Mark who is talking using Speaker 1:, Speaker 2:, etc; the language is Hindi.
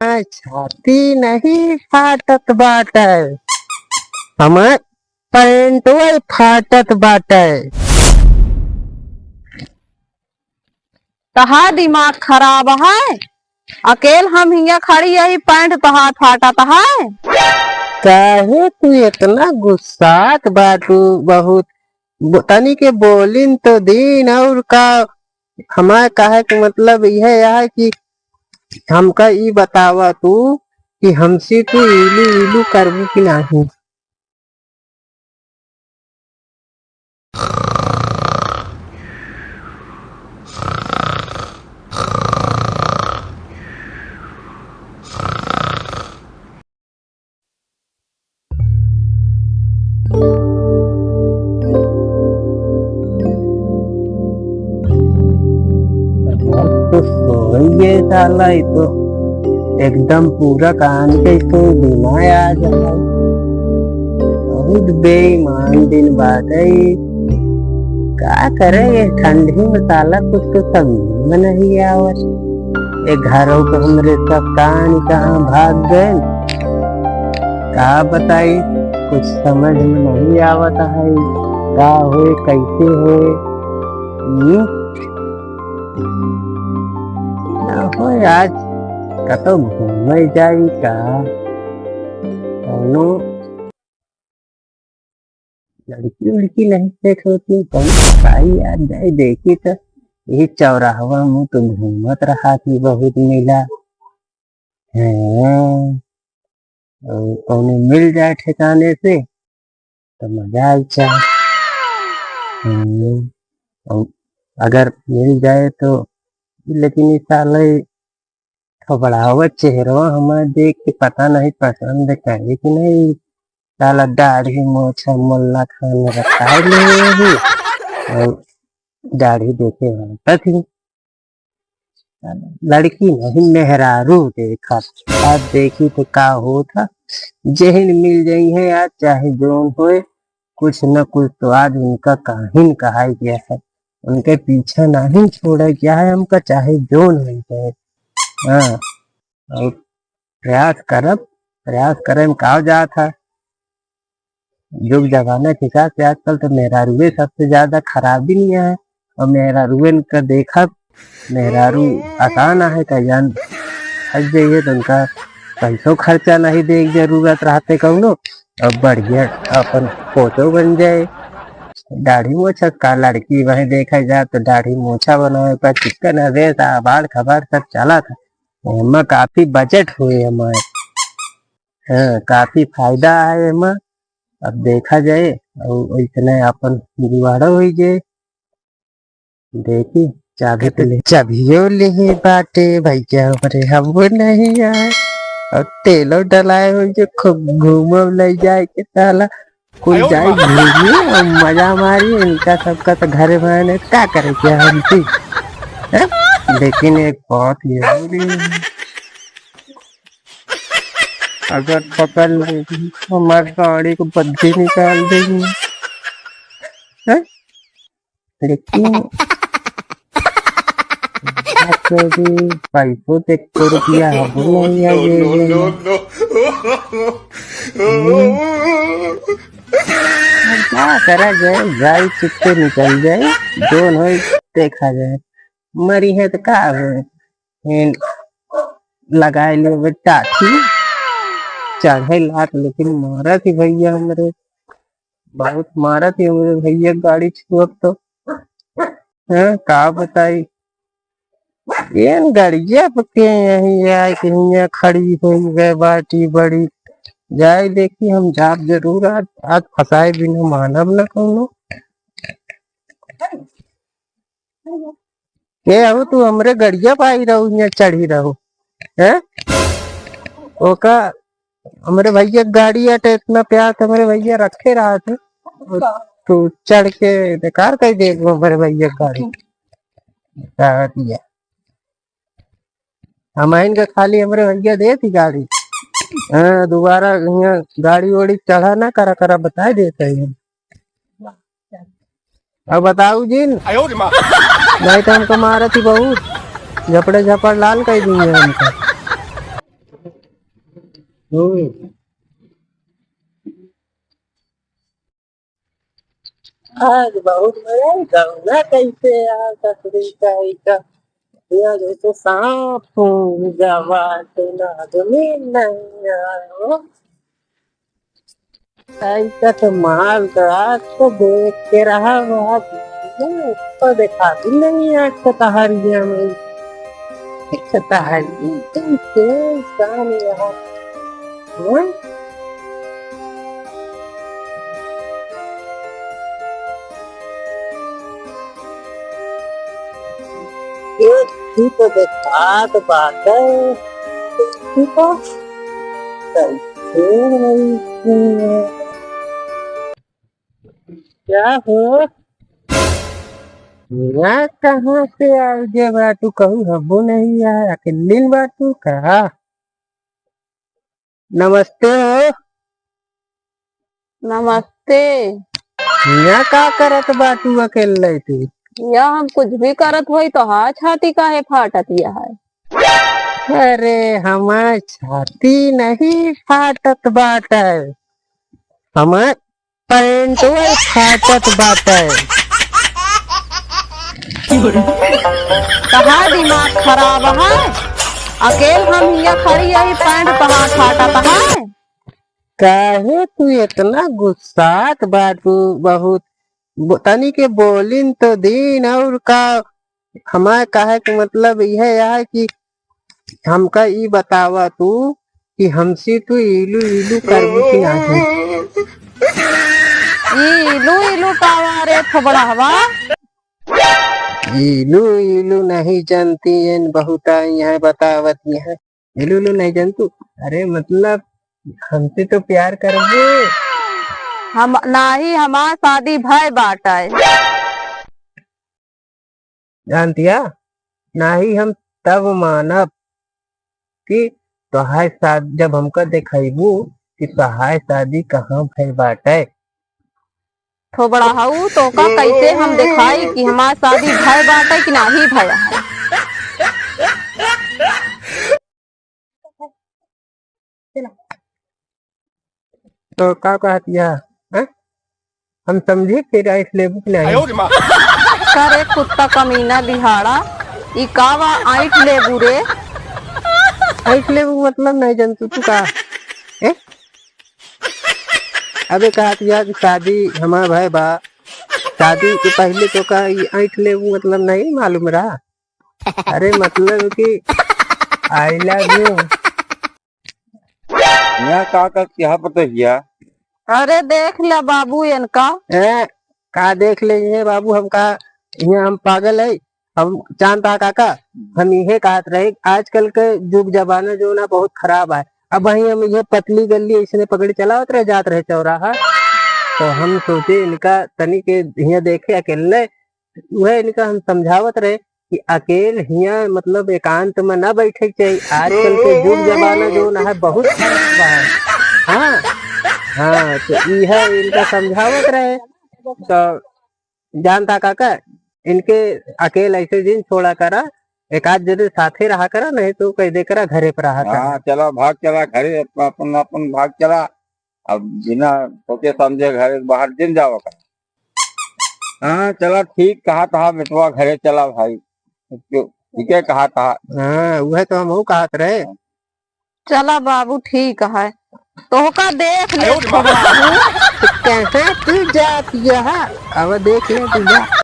Speaker 1: छाती नहीं फाटत बाटे, हमार पैंटवा फाटत बाटे।
Speaker 2: तहा दिमाग खराब है। अकेल हम हिया खड़ी यही पैंट तहार फाटत है।
Speaker 1: काहे तू इतना गुस्सात बाटू? बहुत तनी के बोलिन तो दिन और का हमारे कहे के मतलब यह है कि हमका ई बतावा तू कि हमसे तू इलू इलू करबू कि नहीं। तो सोइए साला ही तो एकदम पूरा कान के तो बीमार आ जाए। बहुत बेईमान दिन बात है। क्या करेंगे ठंडी में साला कुछ तो समझ में नहीं आवत। एक घरों को हमरे सब कहाँ भाग गए, क्या बताई कुछ समझ में नहीं आवत है। क्या होए कैसे होए हो आज कतो घूमे जाई का कौनो लड़की उड़की नहीं सेट होती कौन यार जाए देखी तो ये चौराहा में तो घूमत रहा थी बहुत मिला है। कौनो मिल जाए ठिकाने से तो मजा आ जाए। अगर मिल जाए तो लेकिन इस साल थोबड़ावत चेहरा हमारे देख के पता नहीं पसंद करे कि नहीं। साला दाढ़ी मोछा मुल्ला खान रखा है नहीं और दाढ़ी देखे वाला थी। लड़की नहीं मेहरारू देखा आज देखी तो का हो था। जहन मिल गई है आज चाहे जोन होए कुछ न कुछ तो आज उनका काहिन कहा गया है। उनके पीछे नहीं छोड़ा गया है हमका चाहे जोन हो जाए। हाँ और प्रयास करम कहा जा था। युग जमाना के हिसाब से आजकल तो मेहरारूए सबसे ज्यादा खराबी नहीं है। और मेहरारूए का देखा मेहरारू आसान है का जान हज जाइए तो उनका पैसों खर्चा नहीं दे जरूरत रहते कौनो और बढ़िया अपन फोटो बन जाए। दाढ़ी मोछा का लड़की वहीं देखा जाए तो दाढ़ी मोछा बनाए पर चिकन अरे बाल खबर सब चला था। एमा काफी बजट हुए हमारे। हाँ काफी फायदा है एमा। अब देखा जाए और इतने अपन जुआड़ा हो जाए। देखी चाबी तो ले चाबियो ले बाटे भैया हमारे हमको नहीं आए और तेलो डलाए हो जो खूब घूम ले जाए के साला कोई जाए घूमिए और मजा मारी। इनका सबका तो घर में क्या करे क्या हमसे। लेकिन एक बहुत जरूरी है अगर पकड़ लेगी हमारी गाड़ी को बद्दी निकाल देगी। लेकिन पैसों से 1 रुपया नहीं है क्या करा जाए जाए चिट्टे निकल जाए जोन हो देखा जाए। मरी है तो क्या लगाए ले बेटा चढ़े लात लेकिन मारा थी भैया हमारे बहुत मारा थी हमारे भैया गाड़ी छुअब तो। हाँ का बताई गाड़िया पक्के यही आए कि यहाँ खड़ी हो गए बाटी बड़ी जाए देखी हम जाप जरूर आज फसाए बिना मानव न कौनो। के हो तू हमरे गड़िया पाई रहो यहाँ चढ़ी रहो है ओका हमारे भैया गाड़ी अटे इतना प्यार से हमारे भैया रखे रहा थे तो चढ़ के बेकार कर दे हमारे भैया गाड़ी दिया। हम इनका खाली हमारे भैया दे थी गाड़ी। हाँ दोबारा यहाँ गाड़ी वाड़ी चढ़ा ना करा बता देते हैं। अब बताऊ जी नहीं तो हमको मारा थी बहुत झपड़े झपड़ लाल कर दी है हमको। हम्म। आज बहुत मजा गौना कैसे यार ससुरी का या जैसे सांप हूँ जवा तो आदमी नहीं आयो ऐसा तो माल तो आज तो देख के रहा बात तो देखा भी नहीं आज तो तहारिया में तहारी तुम इंसान यहाँ हाँ? एक ही तो देखा तो बात है एक ही तो कैसे क्या हो यहाँ कहाँ से आओ जे बाटू कहूँ हब्बो नहीं आया अकेले बाटू कहा नमस्ते हो
Speaker 2: नमस्ते।
Speaker 1: यहाँ का करत बाटू अकेले तू
Speaker 2: या हम कुछ भी करत होई तो हाँ छाती काहे फाटत यह है।
Speaker 1: अरे हमार छाती नहीं फाटत बाटे हमार पैंट फाटत बाटे
Speaker 2: कहा दिमाग खराब है। अकेल हम यहाँ खड़ी यही पैंट कहाँ फाटत है।
Speaker 1: काहे तू इतना गुस्सात बाटू बहुत तनी के बोलिन तो दिन और का हमारे कहे के मतलब यह है कि हमका ई बतावा तू कि हमसे तू इलू इलू करबू कि नहीं
Speaker 2: इलू इलू कावा रे थोबड़ावा।
Speaker 1: इलू इलू नहीं जानती इन बहुत यहाँ बतावत है इलू इलू नहीं जानतू अरे मतलब हमसे तो प्यार करबू
Speaker 2: हम नाही हमार शादी भय बाटा है।
Speaker 1: जानतिया नहीं हम तब मानब कि तोहार शादी जब हमका देखेबू कि तोहार शादी कहाँ भइल बाटे
Speaker 2: थोबड़ा हऊ तो का कैसे हम दिखाई कि हमार शादी भय बाटा कि नाही भया है।
Speaker 1: तो का कहतिया हैं? हम समझे फिर इसलिए बुक नहीं
Speaker 2: करे कुत्ता कमीना दिहाड़ा ई कावा आइट ले बुरे
Speaker 1: इसलिए वो मतलब नहीं जानतू तू का ए? अबे कहतिया कि शादी हमारा भाई बा शादी के पहले तो का ऐठ ले वो मतलब नहीं मालूम रहा अरे मतलब कि आई लव यू
Speaker 3: यहाँ का क्या पता किया
Speaker 2: अरे देख ले बाबू इनका
Speaker 1: का देख ले ये बाबू हम का यहाँ हम पागल है हम जानता काका हम ये कहत रहे आजकल के युग जमाना जो ना बहुत खराब है अब वही हम ये पतली गली इसने पकड़ चलावत रहे जात रहे चौराहा तो हम सोचे इनका तनी के यहाँ देखे अकेले वह इनका हम समझावत रहे कि अकेल हिया मतलब एकांत में न बैठे चाहिए आजकल के युग जमाना जो ना है बहुत खराब है हाँ हाँ तो यह इनका समझावत रहे तो जानता काका इनके अकेले ऐसे दिन छोड़ा करा एक आध जरूर साथे रहा करा नहीं तो कह दे करा घरे पर रहा करा
Speaker 3: हाँ चला भाग चला घरे अपन अपन भाग चला अब बिना सोचे समझे घरे बाहर दिन जाओ कर हाँ चला ठीक कहा था बेटवा घरे चला भाई ठीक है कहा था
Speaker 1: हाँ वह तो हम कहत रहे
Speaker 2: चला बाबू ठीक है तो का देख ले
Speaker 1: कहाँ तू जाती है अब देख ले तू जा